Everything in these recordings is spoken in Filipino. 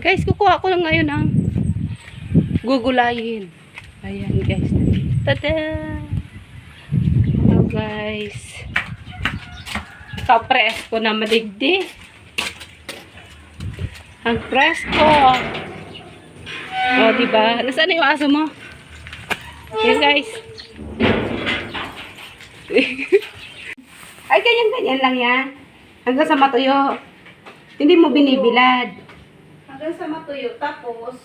Guys, kukuha ko lang ngayon ang gugulayin. Ayan guys. Tada! Hello guys. Naka-press ko na madigdi. Ang press ko. O, diba? Nasaan na yung aso mo? Yan guys. Ay, ganyan-ganyan lang yan. Hanggang sa matuyo. Hindi mo binibilad. Hanggang sa matuyo. Tapos,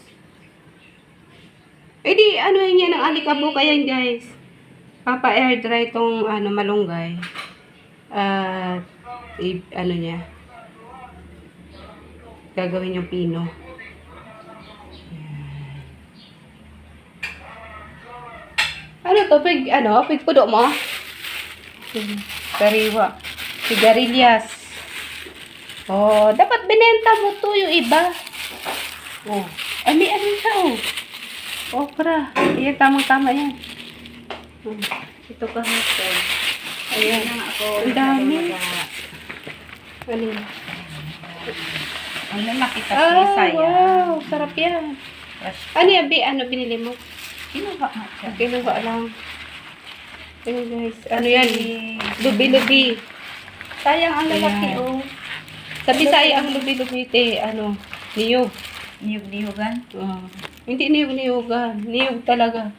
eh di, ano yan ang alikabok. Ayan guys. Papa air dry itong malunggay. At, ano niya. Gagawin yung pino. Ano to? Pig pudo mo? Kariwa. Sigarilyas. Oh, dapat binenta mo to yung iba. Oh. Ay, may ano siya, oh. Okra. Ayan, tamang-tama yan. Ito kahapon. Ayan. Ang dami. Ano yun? Ang lalaki kasi sayang. Wow. Sarap yan. Ano yan, Ano binili mo? Kinuha nga siya. Kinuha lang. Ayan guys. Ano yan? Lubi-lubi. Sayang ang lalaki, Ayan. oh. Sa Bisaya ang lubi-lubi, niyog. Niyog-niyogan. Hindi niyog-niyogan. Niyog talaga.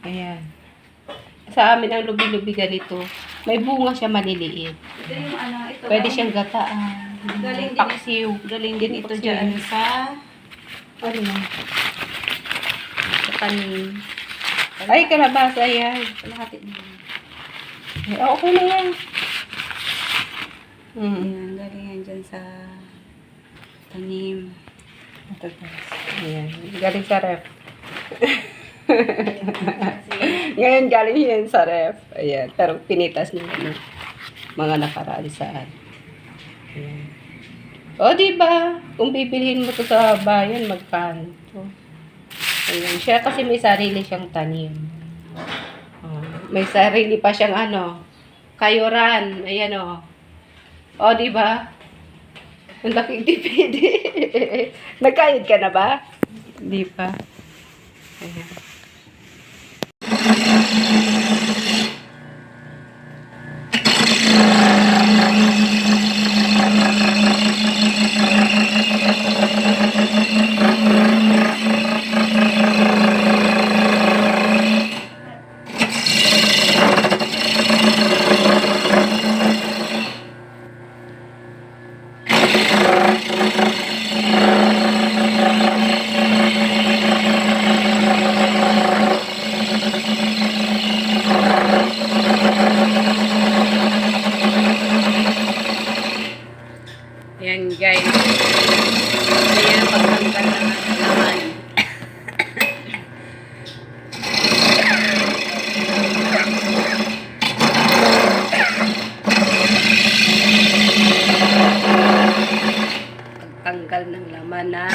Ayan. Sa amin ang lubi-lubi ganito. May bunga siya maliliit. Ito yung ito. Pwede siyang gataan. Galing din. Paksiw. Galing din ito Paksiw. dyan sa Ano yan? Sa kanin. Ay, kalabasa yan. kalahati niya. Ay, okay na yan. Ayan, galing yan dyan sa tanim. Ito guys. Ayan. Galing sa ref. Ngayon galing yan sa ref. Ayan. Pero pinitas niya mga nakaraan saan. Ayan. O, diba? Kung bibilhin mo to sa bayan, magkano to? Ayan. Siya kasi may sarili siyang tanim. May sarili pa siyang kayuran. Ayan o. O, diba? Ang laking tipid. Nagkayod ka na ba? Di pa. Ayan. Ayan guys. Ayan ang pagtanggal ng laman. Pagtanggal ng laman na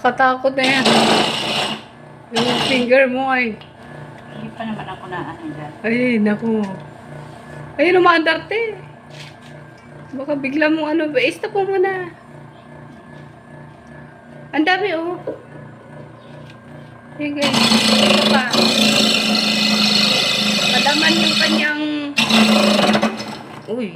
kakatakot na yan. Yung finger mo ay. Hindi pa naman ako na dyan. Ay, naku. Ay, lumaandarte. Baka bigla mong stop mo muna. Ang dami, oh. Sige, ito pa. Palaman yung kanyang... Uy.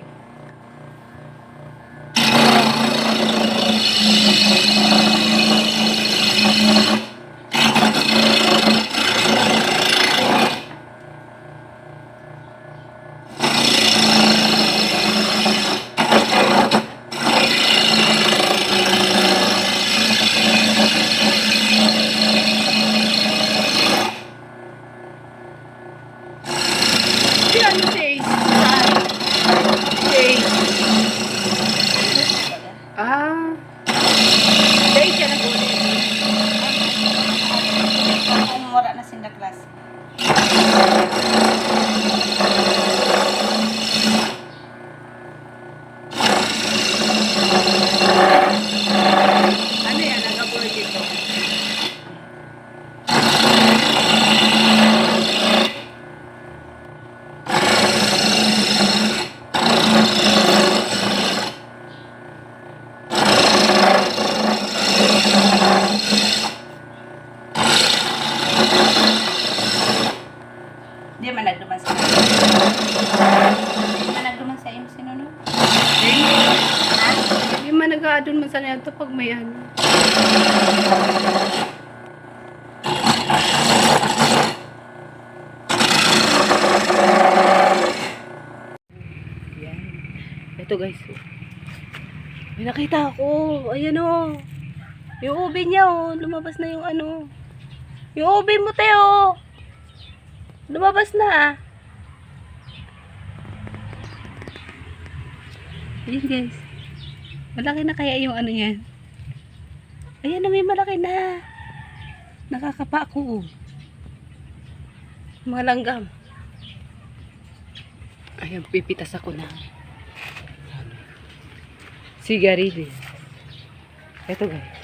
Si ano si Ace? Si Ace. Ah. Si Ace siya nag-ulit. Ano wala na sinda class. Ano yan? Nag-ulit ito. Di man nagduman sa Di man nagduman sa imo sinuno. Hindi man nag-aadon man sa ito pag may ano. Yan. Ito guys. May nakita ako. Ayan o. Yung ubi niya o. Lumabas na yung ano. Yung ubi mo Teo. Lumabas na. Ayan guys. Malaki na kaya yung ano yan. Ayan na may malaki na. Nakakapa ako. Mga langgam. Ayan, pipitas ako na. Sigarilyo. Ito guys.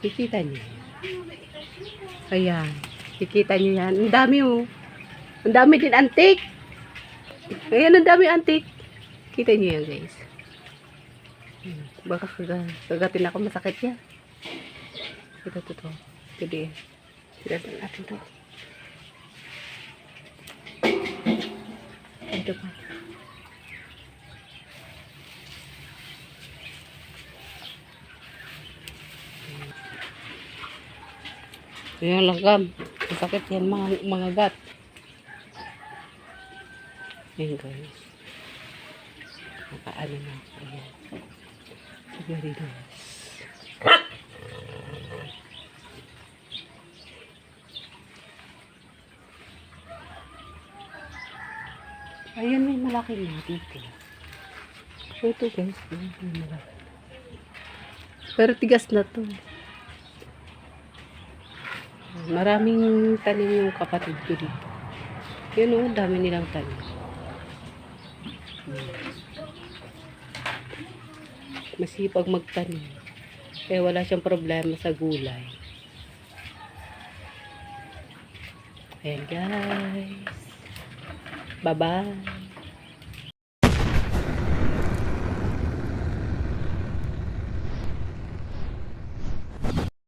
Kikita niyo. Ayan. Kikita niyo yan. Ang dami oh. Ang dami din antik. Ayan, ang dami antik. Kita niyo yan guys. Baka kagatin ako, masakit yan. Ito. Jadi, tidak natin to. Ito pa. Ayan, langgam. Masakit yan mga gat. Ayan guys. Makaano na. Ayan. Sigarido. Ayan, may malaki na dito. Ito guys. Ayan, may malaki. Pero tigas na to. Maraming tanim yung kapatid ko dito. Yun o, dami nilang tanim. Masipag magtanim. Kaya wala siyang problema sa gulay. Ayan guys. Bye-bye.